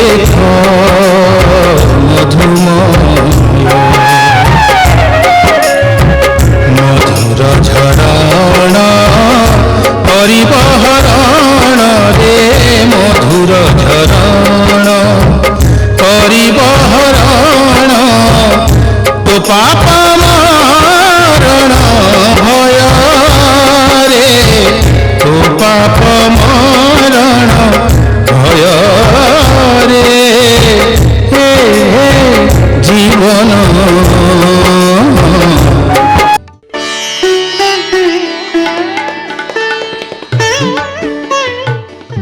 ଦେଖ ମଧୁମୟ ମଧୁର ଝରଣ କରିବ ହରଣ ରେ ମଧୁର ଝରଣ କରିବ ହରଣ ତୋ ପାପ ମରଣ ଭୟ ରେ ତୋ ପାପ ମରଣ ଭୟ ରେ ହେ জীবন।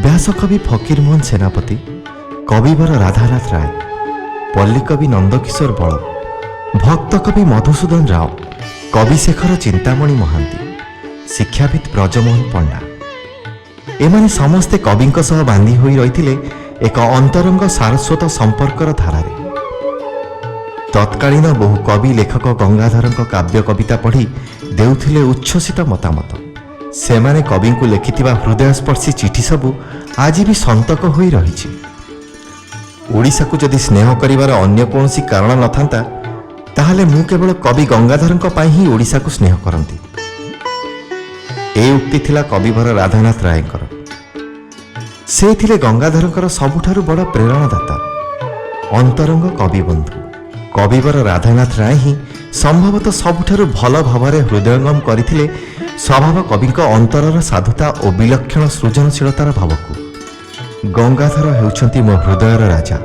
ব্যাসকবি ফকীরমোহন সেনাপতি, কবিবর রাধানাথ রায়, পল্লীকবি নন্দকিশোর বଳ, ভক্তকবি মধুসূদন রাও, কবিশেখর চিন্তামণি মহাନ୍ତି, শিক্ষাবিদ ব্রজমোহন পଣ୍ଡା ଏମାନେ ସମସ୍ତେ କବିଙ୍କ ସହ ବାନ୍ଧି ହୋଇ ରହିଥିଲେ ଏକ ଅନ୍ତରଙ୍ଗ ସାରସ୍ୱତ ସମ୍ପର୍କର ଧାରାରେ। ତତ୍କାଳୀନ ବହୁ କବି ଲେଖକ ଗଙ୍ଗାଧରଙ୍କ କାବ୍ୟ କବିତା ପଢ଼ି ଦେଉଥିଲେ ଉଚ୍ଛ୍ୱସିତ ମତାମତ। ସେମାନେ କବିଙ୍କୁ ଲେଖିଥିବା ହୃଦୟସ୍ପର୍ଶୀ ଚିଠି ସବୁ ଆଜି ବି ସନ୍ତକ ହୋଇ ରହିଛି। ଓଡ଼ିଶାକୁ ଯଦି ସ୍ନେହ କରିବାର ଅନ୍ୟ କୌଣସି କାରଣ ନଥାନ୍ତା, ତାହେଲେ ମୁଁ କେବଳ କବି ଗଙ୍ଗାଧରଙ୍କ ପାଇଁ ହିଁ ଓଡ଼ିଶାକୁ ସ୍ନେହ କରନ୍ତି। ଏ ଉକ୍ତି ଥିଲା କବିବର ରାଧାନାଥ ରାୟଙ୍କର। ସେ ଥିଲେ ଗଙ୍ଗାଧରଙ୍କର ସବୁଠାରୁ ବଡ଼ ପ୍ରେରଣାଦାତା, ଅନ୍ତରଙ୍ଗ କବିବନ୍ଧୁ। କବିବର ରାଧାନାଥ ରାୟ ହିଁ ସମ୍ଭବତଃ ସବୁଠାରୁ ଭଲ ଭାବରେ ହୃଦୟଙ୍ଗମ କରିଥିଲେ ସ୍ୱଭାବ କବିଙ୍କ ଅନ୍ତରର ସାଧୁତା ଓ ବିଲକ୍ଷଣ ସୃଜନଶୀଳତାର ଭାବକୁ। ଗଙ୍ଗାଧର ହେଉଛନ୍ତି ମୋ ହୃଦୟର ରାଜା।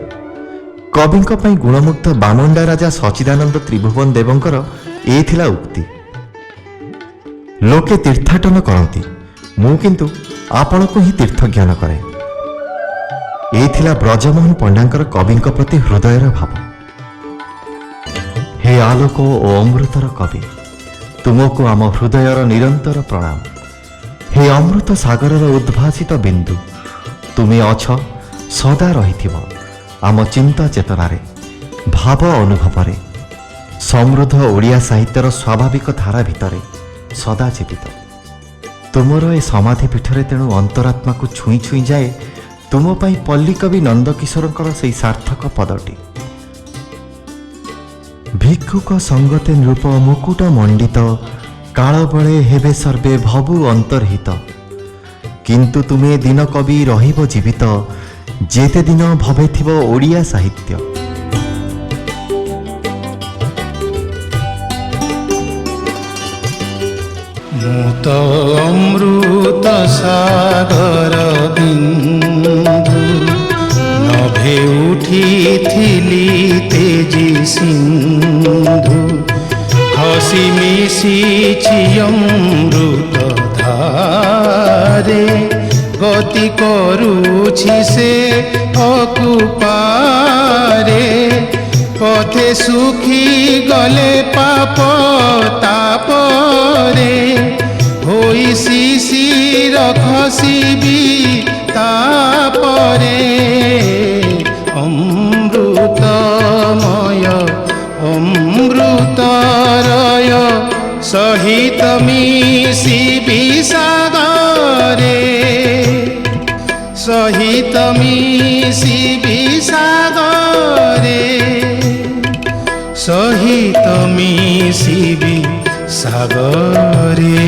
କବିଙ୍କ ପାଇଁ ଗୁଣମୁଗ୍ଧ ବାମଣ୍ଡା ରାଜା ସଚିଦାନନ୍ଦ ତ୍ରିଭୁବନ ଦେବଙ୍କର ଏ ଥିଲା ଉକ୍ତି। ଲୋକେ ତୀର୍ଥାଟନ କରନ୍ତି, ମୁଁ କିନ୍ତୁ ଆପଣଙ୍କୁ ହିଁ ତୀର୍ଥଜ୍ଞାନ କରେ। ଏ ଥିଲା ବ୍ରଜମୋହନ ପଣ୍ଡାଙ୍କର କବିଙ୍କ ପ୍ରତି ହୃଦୟର ଭାବ। ହେ ଆଲୋକ ଓ ଅମୃତର କବି, ତୁମକୁ ଆମ ହୃଦୟର ନିରନ୍ତର ପ୍ରଣାମ। ହେ ଅମୃତ ସାଗରର ଉଦ୍ଭାସିତ ବିନ୍ଦୁ, ତୁମେ ଅଛ, ସଦା ରହିଥିବ ଆମ ଚିନ୍ତା ଚେତନାରେ, ଭାବ ଅନୁଭବରେ। ସମୃଦ୍ଧ ଓଡ଼ିଆ ସାହିତ୍ୟର ସ୍ୱାଭାବିକ ଧାରା ଭିତରେ ସଦା ଜୀବିତ। ତୁମର ଏ ସମାଧି ପୀଠରେ ତେଣୁ ଅନ୍ତରାତ୍ମାକୁ ଛୁଇଁ ଛୁଇଁ ଯାଏ ତୁମ ପାଇଁ ପଲ୍ଲୀକବି ନନ୍ଦକିଶୋରଙ୍କର ସେହି ସାର୍ଥକ ପଦଟି। ଭିକ୍ଷୁକ ସଙ୍ଗତେ ନୃପ ମୁକୁଟ ମଣ୍ଡିତ, କାଳବଳେ ହେବେ ସର୍ବେ ଭବୁ ଅନ୍ତର୍ହିତ। କିନ୍ତୁ ତୁମେ ଦିନ କବି ରହିବ ଜୀବିତ, ଯେତେ ଦିନ ଭବେ ଥିବ ଓଡ଼ିଆ ସାହିତ୍ୟ। ମୁଁ ତ ଅମୃତ ସାଗର ବିନ୍ଦୁ, ନଭେ ଉଠିଥିଲି ତେଜି ସିନ୍ଧୁ। ହସି ମିଶିଛି ଅମୃତ ଧାରେ, ଗତି କରୁଛି ସେ ଅକୁପାରେ। ପଥେ ଶୁଖି ଗଲେ ପାପ ତାପରେ, ହୋଇ ଶିଶିର ଖସିବି ତାପରେ। ଅମୃତମୟ ଅମୃତରୟ ସହିତ ମିଶିବି ସାଗରେ, ସହିତ ମିଶିବି ସାଗରେ, ସହିତ ମିଶିବି ସାଗରେ।